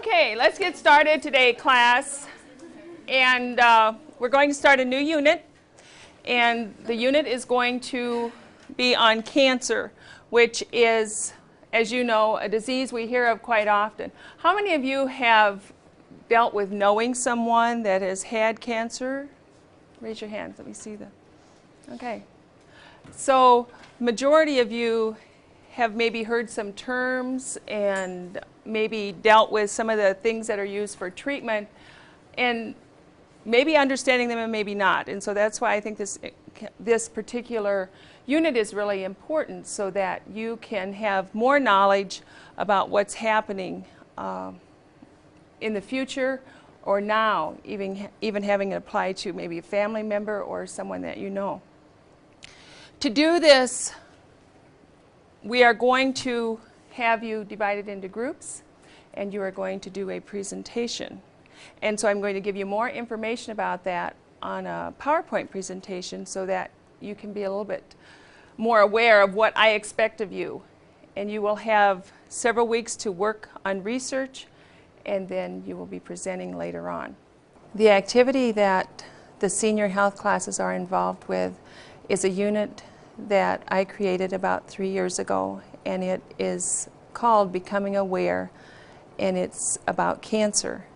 Okay, let's get started today, class. And we're going to start a new unit. And the unit is going to be on cancer, which is, as you know, a disease we hear of quite often. How many of you have dealt with knowing someone that has had cancer? Raise your hands. Let me see them. Okay. So majority of you have maybe heard some terms and maybe dealt with some of the things that are used for treatment and maybe understanding them and maybe not. And so that's why I think this particular unit is really important, so that you can have more knowledge about what's happening in the future or now, even having it apply to maybe a family member or someone that you know. To do this, we are going to have you divided into groups, and you are going to do a presentation. And so I'm going to give you more information about that on a PowerPoint presentation so that you can be a little bit more aware of what I expect of you. And you will have several weeks to work on research, and then you will be presenting later on. The activity that the senior health classes are involved with is a unit that I created about 3 years ago, and it is called Becoming Aware, and it's about cancer.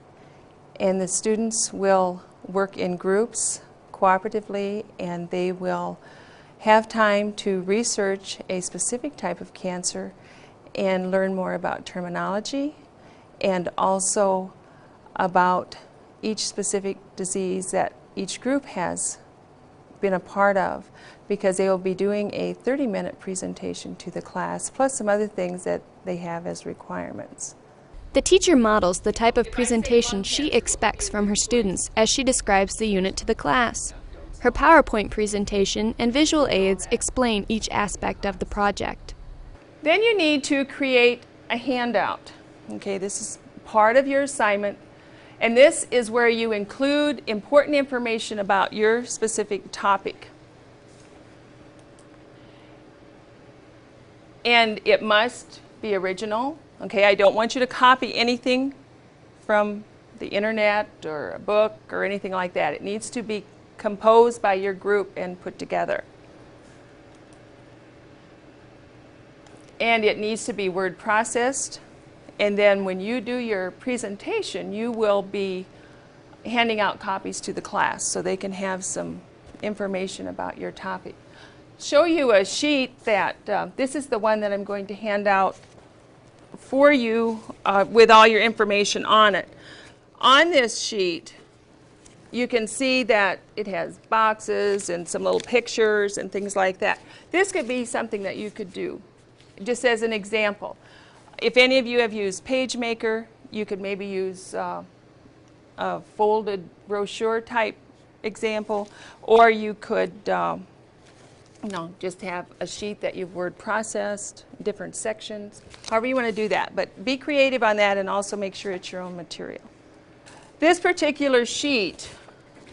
And the students will work in groups cooperatively, and they will have time to research a specific type of cancer and learn more about terminology and also about each specific disease that each group has been a part of, because they will be doing a 30-minute presentation to the class, plus some other things that they have as requirements. The teacher models the type of presentation she expects from her students as she describes the unit to the class. Her PowerPoint presentation and visual aids explain each aspect of the project. Then you need to create a handout. Okay, this is part of your assignment, and this is where you include important information about your specific topic. And it must be original. Okay, I don't want you to copy anything from the internet or a book or anything like that. It needs to be composed by your group and put together. And it needs to be word processed. And then when you do your presentation, you will be handing out copies to the class so they can have some information about your topic. Show you a sheet that, this is the one that I'm going to hand out for you with all your information on it. On this sheet, you can see that it has boxes and some little pictures and things like that. This could be something that you could do, just as an example. If any of you have used PageMaker, you could maybe use a folded brochure type example, or you could just have a sheet that you've word processed, different sections, however you want to do that. But be creative on that and also make sure it's your own material. This particular sheet,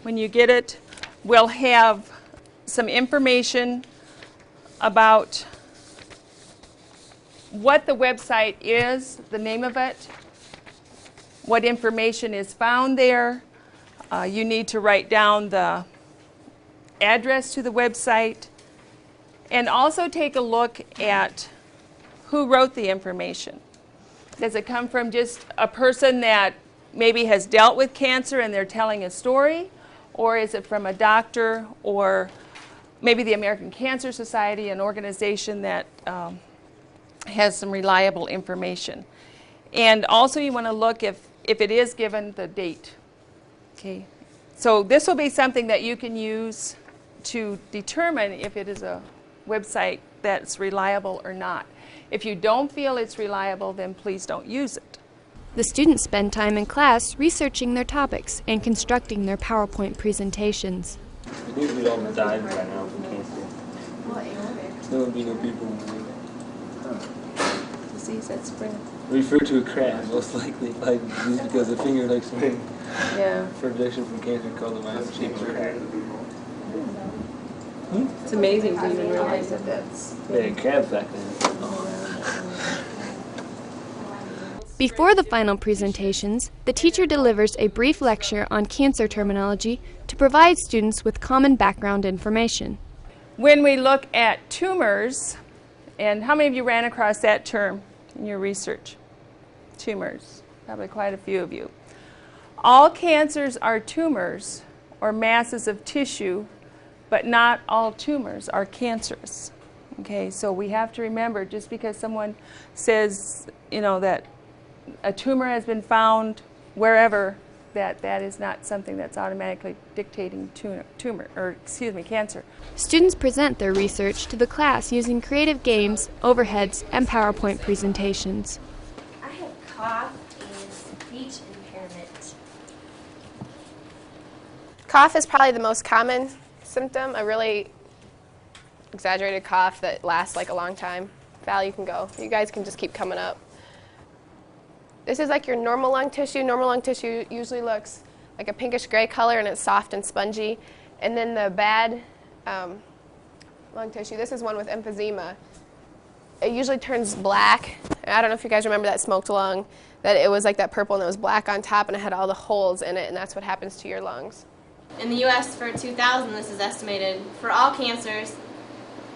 when you get it, will have some information about what the website is, the name of it, what information is found there. You need to write down the address to the website, and also take a look at who wrote the information. Does it come from just a person that maybe has dealt with cancer and they're telling a story? Or is it from a doctor or maybe the American Cancer Society, an organization that has some reliable information? And also you want to look if it is given the date. Okay. So this will be something that you can use to determine if it is a website that's reliable or not. If you don't feel it's reliable, then please don't use it. The students spend time in class researching their topics and constructing their PowerPoint presentations. I think we'd all die by now from cancer. There would be no people. Disease that spread. Refer to a crab, most likely, like just because the finger likes spring. Yeah. For protection from cancer, called the myosectomy crab. It's amazing to even realize that that's... They had crabs back then. Before the final presentations, the teacher delivers a brief lecture on cancer terminology to provide students with common background information. When we look at tumors, and how many of you ran across that term in your research? Tumors, probably quite a few of you. All cancers are tumors or masses of tissue, but not all tumors are cancerous. Okay, so we have to remember, just because someone says, that a tumor has been found wherever, that is not something that's automatically dictating cancer. Students present their research to the class using creative games, overheads, and PowerPoint presentations. I have cough and speech impairment. Cough is probably the most common symptom, a really exaggerated cough that lasts like a long time. Val, you can go. You guys can just keep coming up. This is like your normal lung tissue. Normal lung tissue usually looks like a pinkish gray color and it's soft and spongy. And then the bad lung tissue, this is one with emphysema. It usually turns black. I don't know if you guys remember that smoked lung, that it was like that purple and it was black on top and it had all the holes in it, and that's what happens to your lungs. In the U.S. for 2000, this is estimated, for all cancers,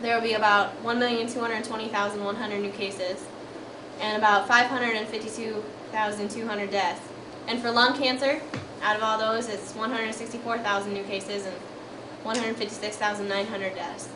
there will be about 1,220,100 new cases and about 552,200 deaths. And for lung cancer, out of all those, it's 164,000 new cases and 156,900 deaths.